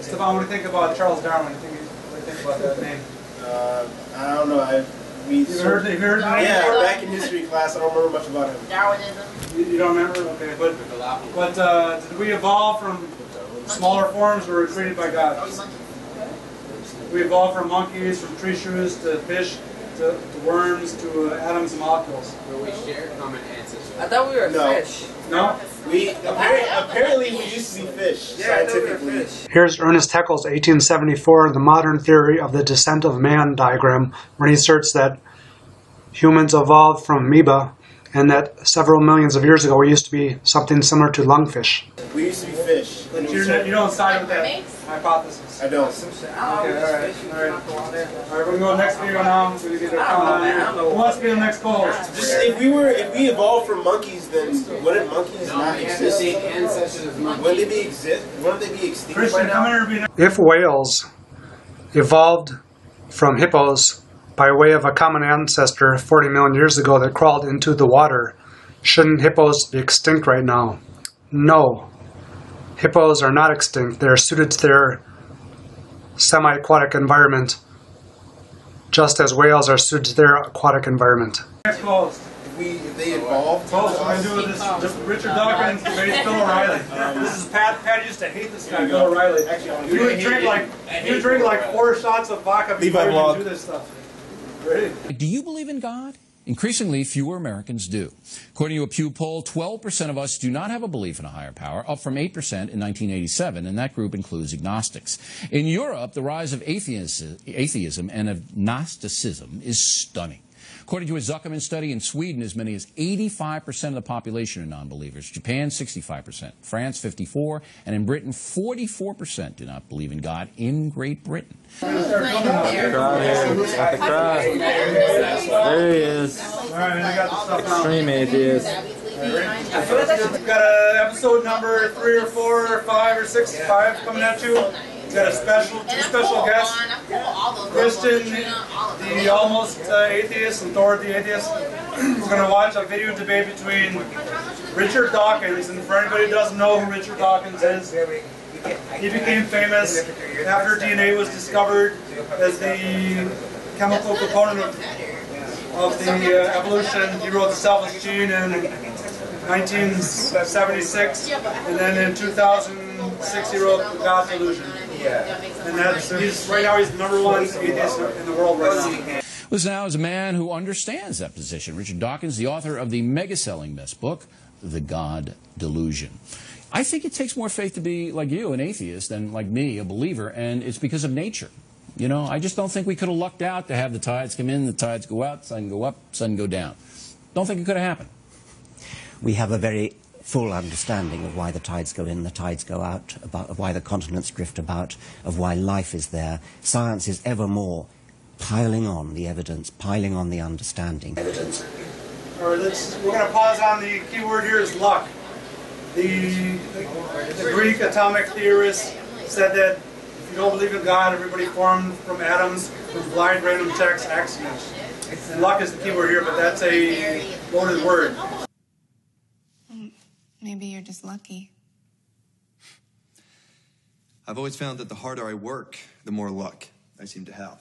Stefan, what do you think about Charles Darwin? What do you think about that name? I don't know. You've heard the name? Yeah, back in history class, I don't remember much about him. Darwinism. You don't remember? Okay, but did we evolve from smaller forms or were we created by God? We evolved from monkeys, from tree shrews to fish, to worms, to atoms and molecules. But we share common ancestors. I thought we were fish. No? Apparently we used to be fish, scientifically. Here's Ernest Haeckel's 1874 The Modern Theory of the Descent of Man diagram, where he asserts that humans evolved from amoeba and that several millions of years ago we used to be something similar to lungfish. We used to be fish. But you don't side with that hypothesis? I don't. Okay, alright. Alright, we're going to go next video now. So we get who wants to be the next poll? Just if we evolved from monkeys, then wouldn't monkeys not exist? Wouldn't they be extinct by now? If whales evolved from hippos by way of a common ancestor 40 million years ago that crawled into the water, shouldn't hippos be extinct right now? No. Hippos are not extinct. They are suited to their semi-aquatic environment, just as whales are suited to their aquatic environment. If they evolved, we're going to do this. Just Richard Dawkins debates Bill O'Reilly. This is Pat. Pat used to hate this guy, Bill O'Reilly. You would drink like 4 shots of vodka before you do this stuff. Ready? Do you believe in God? Increasingly, fewer Americans do. According to a Pew poll, 12% of us do not have a belief in a higher power, up from 8% in 1987, and that group includes agnostics. In Europe, the rise of atheism and of Gnosticism is stunning. According to a Zuckerman study, in Sweden, as many as 85% of the population are non-believers. Japan, 65%. France, 54%. And in Britain, 44% do not believe in God in Great Britain. There he is. Extreme atheist. We've got episode number 3 or 4 or 5 or 6, 5 coming at you. We've got two special guests, Kristen, the almost atheist, and Thor, the atheist. We're going to watch a video debate between Richard Dawkins, and for anybody who doesn't know who Richard Dawkins is, he became famous after DNA was discovered as the chemical component of the evolution. He wrote The Selfish Gene in 1976, and then in 2006 he wrote The God's Delusion. And right now he's the #1 atheist in the world right now. Listen now is a man who understands that position. Richard Dawkins, the author of the mega-selling best book, The God Delusion. I think it takes more faith to be like you, an atheist, than like me, a believer, and it's because of nature. You know, I just don't think we could have lucked out to have the tides come in, the tides go out, sun go up, sun go down. Don't think it could have happened. We have a very full understanding of why the tides go in, the tides go out, of why the continents drift about, of why life is there. Science is ever more piling on the evidence, piling on the understanding. All right, we're going to pause on the key word here is luck. The Greek atomic theorists said that if you don't believe in God, everybody formed from atoms, from blind random checks, accidents. And luck is the key word here, but that's a loaded word. Maybe you're just lucky. I've always found that the harder I work, the more luck I seem to have.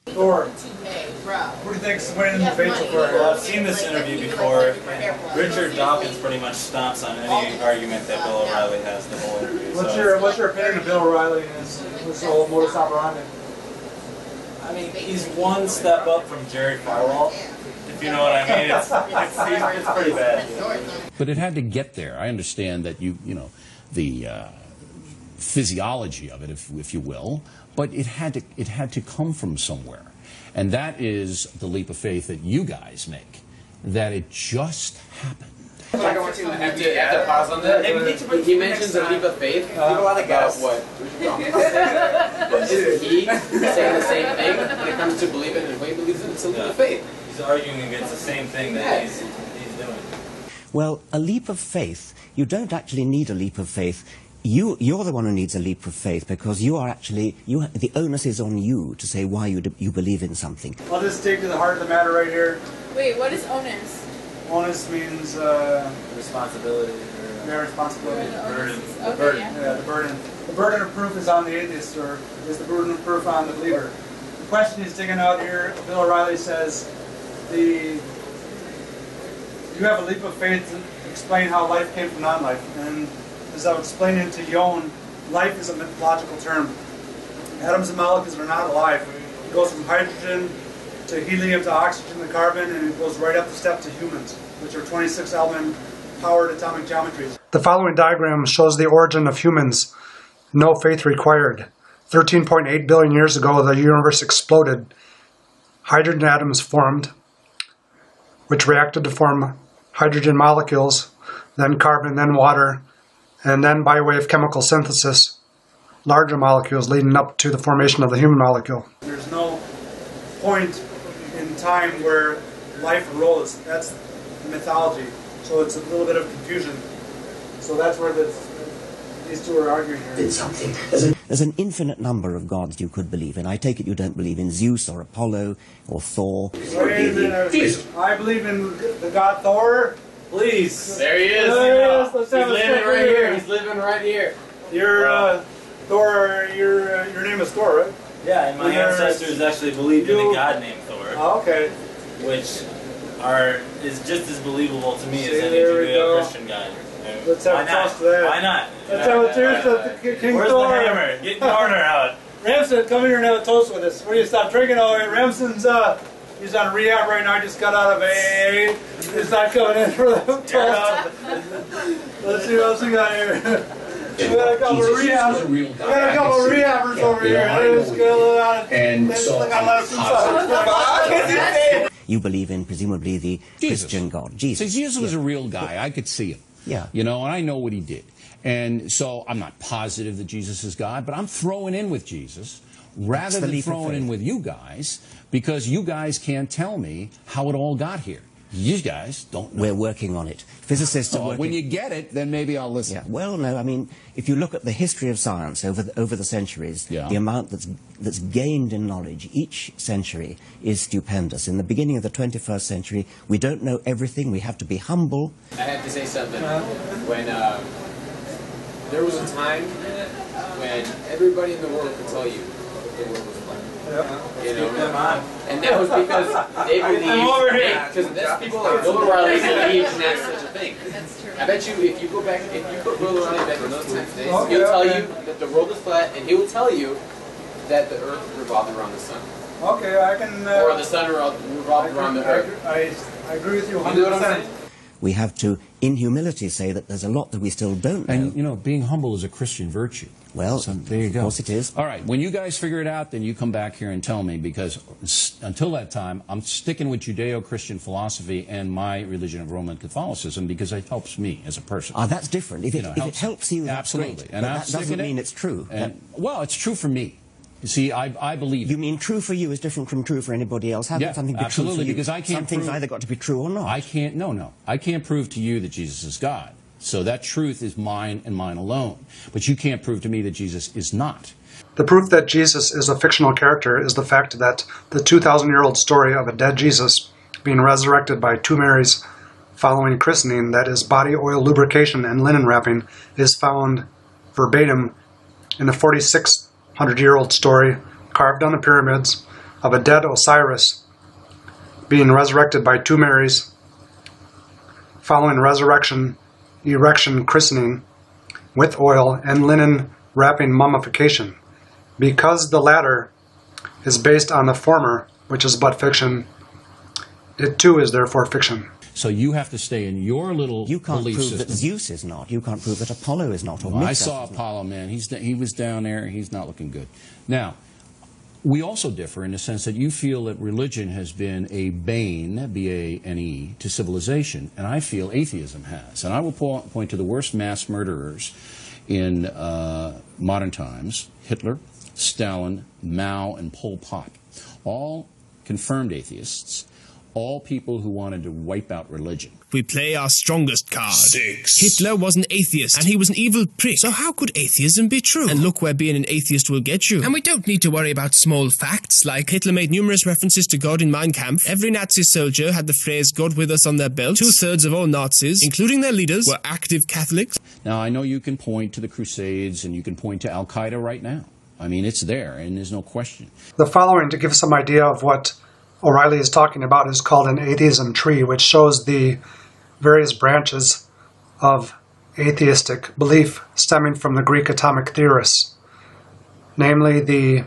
Thor, what do you think is winning the debate so far? Well, I've seen this interview before. Richard Dawkins pretty much stomps on any argument that Bill O'Reilly has the whole interview. What's your opinion of Bill O'Reilly and his whole modus operandi? I mean, he's one step up from Jerry Falwell, if you know what I mean. It's pretty bad. But it had to get there. I understand that you know, the physiology of it, if you will, but it had to come from somewhere. And that is the leap of faith that you guys make, that it just happened. I have to pause on that. He mentions a leap of faith. About what? Is he saying the same thing when it comes to believing in what he believes in? It's a leap of faith. He's arguing against the same thing that he's doing. Well, a leap of faith, you don't actually need a leap of faith. You're the one who needs a leap of faith because you are actually, the onus is on you to say why you believe in something. I'll just take to the heart of the matter right here. Wait, what is onus? Onus means responsibility. bear responsibility. The burden. Yeah, the burden. The burden of proof is on the atheist, or is the burden of proof on the believer? The question he's digging out here, Bill O'Reilly says, you have a leap of faith to explain how life came from non-life. And as I was explaining to Yon, life is a mythological term. Atoms and molecules are not alive. It goes from hydrogen to helium to oxygen to carbon, and it goes right up the step to humans, which are 26 element powered atomic geometries. The following diagram shows the origin of humans. No faith required. 13.8 billion years ago, the universe exploded. Hydrogen atoms formed, which reacted to form hydrogen molecules, then carbon, then water, and then by way of chemical synthesis, larger molecules leading up to the formation of the human molecule. There's no point in time where life arose. That's the mythology. So it's a little bit of confusion. So that's where these two are arguing here. It's something. There's an infinite number of gods you could believe in. I take it you don't believe in Zeus or Apollo or Thor. I believe in the god Thor. Please. There he is. He's living right here. He's living right here. You're Thor. Your name is Thor, right? Yeah, and my ancestors actually believed in a god named Thor. Oh, okay. Which is just as believable to me as any Judeo-Christian guy. Let's have a toast to that. Why not? Let's have a toast to King Where's Thor. Where's the hammer? Get Garner out. Ramson, come here and have a toast with us. Where do you stop drinking? Oh, Ramson's he's on rehab right now. He just got out of AA. He's not coming in for the toast. Let's see what else we got here. We got a couple of rehabbers. We got a couple of rehabbers over here. Let's go and so you believe in presumably the Christian God, Jesus. So Jesus was a real guy. I could see him. Yeah. You know, and I know what he did. And so I'm not positive that Jesus is God, but I'm throwing in with Jesus rather than throwing in with you guys, because you guys can't tell me how it all got here. You guys don't know. We're working on it. Physicists are working. When you get it, then maybe I'll listen. Yeah. Well, no, I mean, if you look at the history of science over the centuries, the amount that's gained in knowledge each century is stupendous. In the beginning of the 21st century, we don't know everything. We have to be humble. I have to say something. When there was a time when everybody in the world could tell you the world was flat. You know, and that was because they believed, because that's people like Bill O'Reilly believed in such a thing. I bet you if you go back, if you put Bill O'Reilly back in those times days, he'll tell you that the world is flat, and he will tell you that the earth revolved around the sun. Okay, I can... or the sun revolved around the earth. I agree with you 100%. You know what I'm saying? We have to, in humility, say that there's a lot that we still don't know. And, you know, being humble is a Christian virtue. Well, so there you go. Of course it is. All right, when you guys figure it out, then you come back here and tell me, because until that time, I'm sticking with Judeo-Christian philosophy and my religion of Roman Catholicism, because it helps me as a person. That's different. If it helps you, that's absolutely. Great. And but that doesn't mean it's true. Well, it's true for me. You see, I believe... You mean true for you is different from true for anybody else? How can something be true for you? Because I can't Something's either got to be true or not. I can't... No. I can't prove to you that Jesus is God. So that truth is mine and mine alone. But you can't prove to me that Jesus is not. The proof that Jesus is a fictional character is the fact that the 2,000-year-old story of a dead Jesus being resurrected by two Marys following christening, that is body oil lubrication and linen wrapping, is found verbatim in the 4,600-year-old story carved on the pyramids of a dead Osiris being resurrected by two Marys following resurrection, erection, christening with oil and linen wrapping mummification. Because the latter is based on the former, which is but fiction, it too is therefore fiction. So you have to stay in your little belief system. You can't prove that Zeus is not. You can't prove that Apollo is not. Or I saw Apollo, man. He was down there. He's not looking good. Now, we also differ in the sense that you feel that religion has been a bane, B-A-N-E, to civilization, and I feel atheism has. And I will point to the worst mass murderers in modern times: Hitler, Stalin, Mao, and Pol Pot. All confirmed atheists. all people who wanted to wipe out religion. We play our strongest card. 6. Hitler was an atheist, and he was an evil prick. So how could atheism be true? And look where being an atheist will get you. And we don't need to worry about small facts, like Hitler made numerous references to God in Mein Kampf. Every Nazi soldier had the phrase God with us on their belt. 2/3 of all Nazis, including their leaders, were active Catholics. Now, I know you can point to the Crusades, and you can point to Al-Qaeda right now. I mean, it's there, and there's no question. The following, to give some idea of what O'Reilly is talking about, is called an atheism tree, which shows the various branches of atheistic belief stemming from the Greek atomic theorists, namely the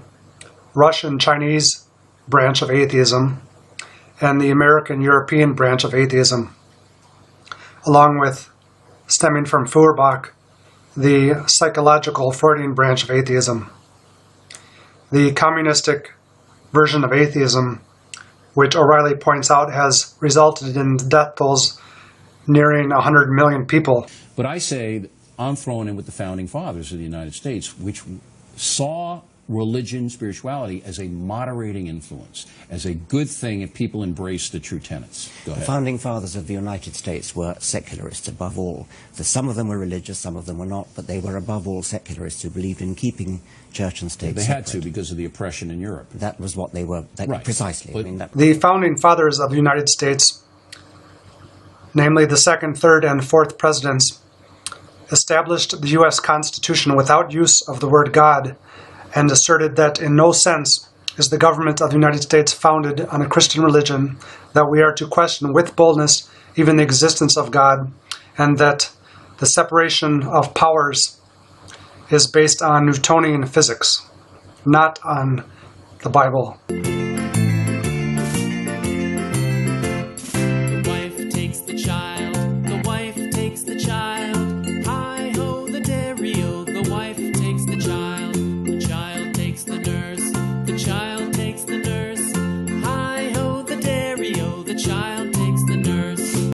Russian-Chinese branch of atheism and the American-European branch of atheism, along with, stemming from Feuerbach, the psychological Freudian branch of atheism. The communistic version of atheism, which O'Reilly points out has resulted in death tolls nearing 100 million people. But I say I'm thrown in with the founding fathers of the United States, which saw religion, spirituality, as a moderating influence, as a good thing if people embrace the true tenets. Go ahead. The founding fathers of the United States were secularists above all. So some of them were religious, some of them were not, but they were above all secularists who believed in keeping church and state They separate. had to because of the oppression in Europe. That was what they were, Right. precisely. I mean, The founding fathers of the United States, namely the second, third, and fourth presidents, established the U.S. Constitution without use of the word God, and asserted that in no sense is the government of the United States founded on a Christian religion, that we are to question with boldness even the existence of God, and that the separation of powers is based on Newtonian physics, not on the Bible. The child